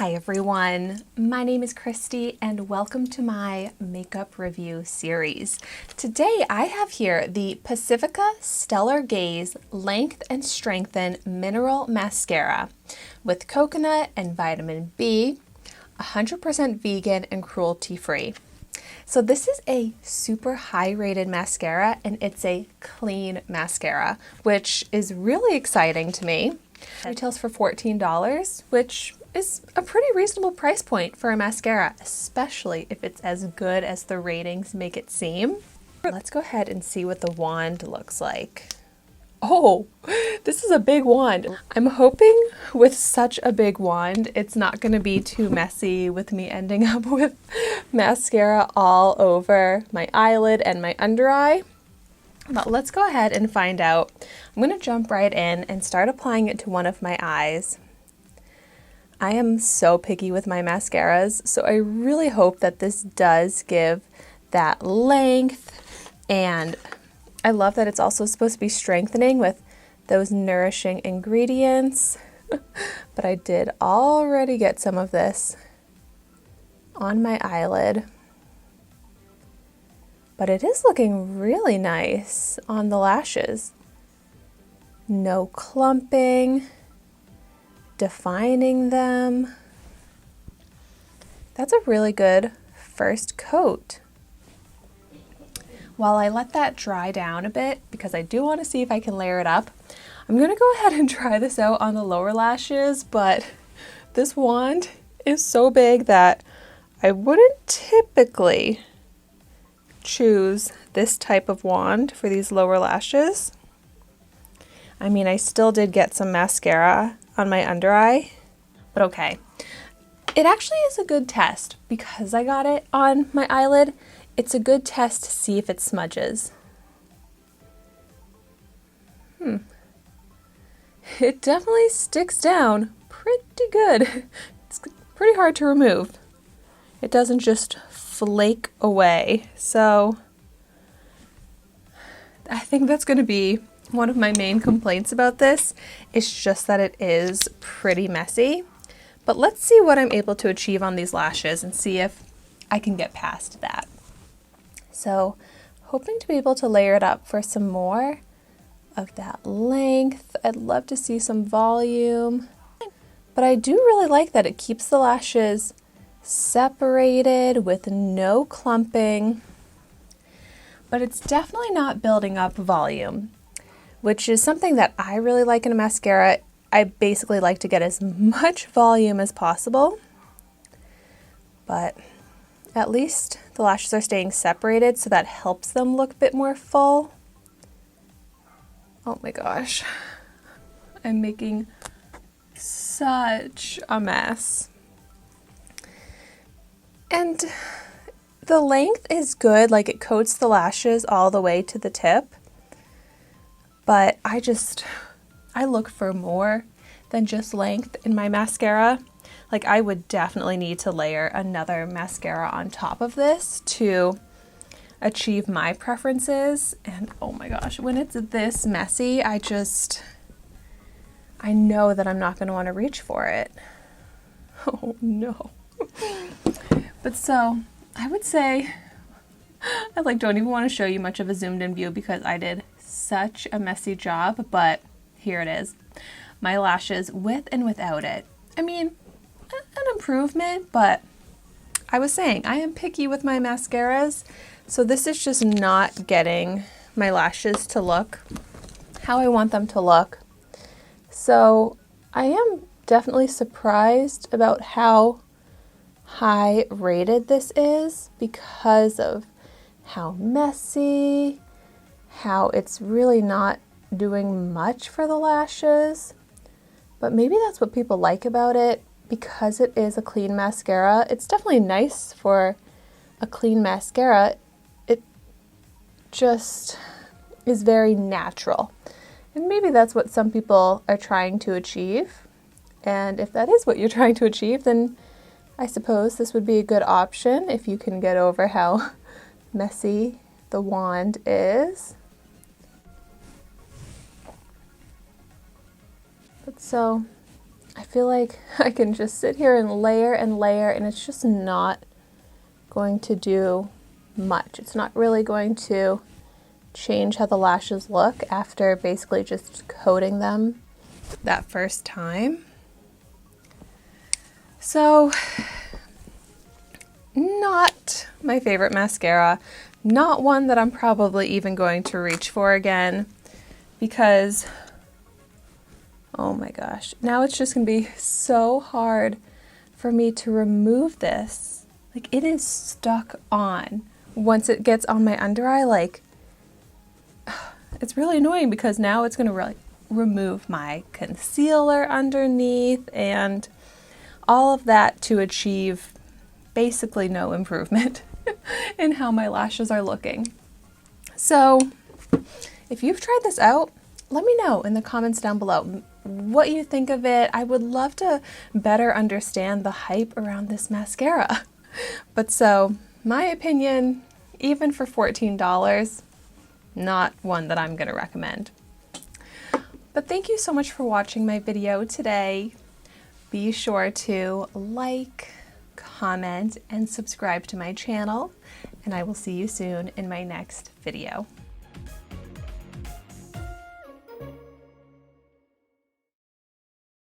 Hi everyone, my name is Christy and welcome to my makeup review series. Today I have here the Pacifica Stellar Gaze Length and Strengthen Mineral Mascara with coconut and vitamin B, 100% vegan and cruelty-free. So this is a super high rated mascara and it's a clean mascara, which is really exciting to me. It retails for $14, which is a pretty reasonable price point for a mascara, especially if it's as good as the ratings make it seem. Let's go ahead and see what the wand looks like. Oh, this is a big wand. I'm hoping with such a big wand, it's not going to be too messy with me ending up with mascara all over my eyelid and my under eye. But let's go ahead and find out. I'm going to jump right in and start applying it to one of my eyes. I am so picky with my mascaras, so I really hope that this does give that length, and I love that it's also supposed to be strengthening with those nourishing ingredients. But I did already get some of this on my eyelid. But it is looking really nice on the lashes. No clumping, defining them. That's a really good first coat. While I let that dry down a bit, because I do want to see if I can layer it up, I'm going to go ahead and try this out on the lower lashes, but this wand is so big that I wouldn't typically choose this type of wand for these lower lashes. I mean, I still did get some mascara on my under eye, but okay. It actually is a good test because I got it on my eyelid. It's a good test to see if it smudges. It definitely sticks down pretty good. It's pretty hard to remove. It doesn't just flake away. So I think that's going to be one of my main complaints about this. It's just that it is pretty messy. But let's see what I'm able to achieve on these lashes and see if I can get past that. So hoping to be able to layer it up for some more of that length. I'd love to see some volume. But I do really like that it keeps the lashes separated with no clumping, but it's definitely not building up volume, which is something that I really like in a mascara. I basically like to get as much volume as possible, but at least the lashes are staying separated, so that helps them look a bit more full. Oh my gosh, I'm making such a mess. And the length is good, like it coats the lashes all the way to the tip. But I look for more than just length in my mascara. Like I would definitely need to layer another mascara on top of this to achieve my preferences. And oh my gosh, when it's this messy, I know that I'm not going to want to reach for it. Oh no. But so I would say I don't even want to show you much of a zoomed in view because I did such a messy job, but here it is. My lashes with and without it. I mean, an improvement, but I was saying I am picky with my mascaras, so this is just not getting my lashes to look how I want them to look. So I am definitely surprised about how high rated this is because of how messy, how it's really not doing much for the lashes. But maybe that's what people like about it because it is a clean mascara. It's definitely nice for a clean mascara. It just is very natural. And maybe that's what some people are trying to achieve. And if that is what you're trying to achieve, then I suppose this would be a good option if you can get over how messy the wand is. But so I feel like I can just sit here and layer and it's just not going to do much. It's not really going to change how the lashes look after basically just coating them that first time. So, not my favorite mascara, not one that I'm probably even going to reach for again, because oh my gosh, now it's just gonna be so hard for me to remove this. Like, it is stuck on. Once it gets on my under eye, like, it's really annoying because now it's gonna really remove my concealer underneath and all of that to achieve basically no improvement in how my lashes are looking. So if you've tried this out, let me know in the comments down below what you think of it. I would love to better understand the hype around this mascara. But so, my opinion, even for $14, not one that I'm gonna recommend. But thank you so much for watching my video today. Be sure to like, comment, and subscribe to my channel, and I will see you soon in my next video.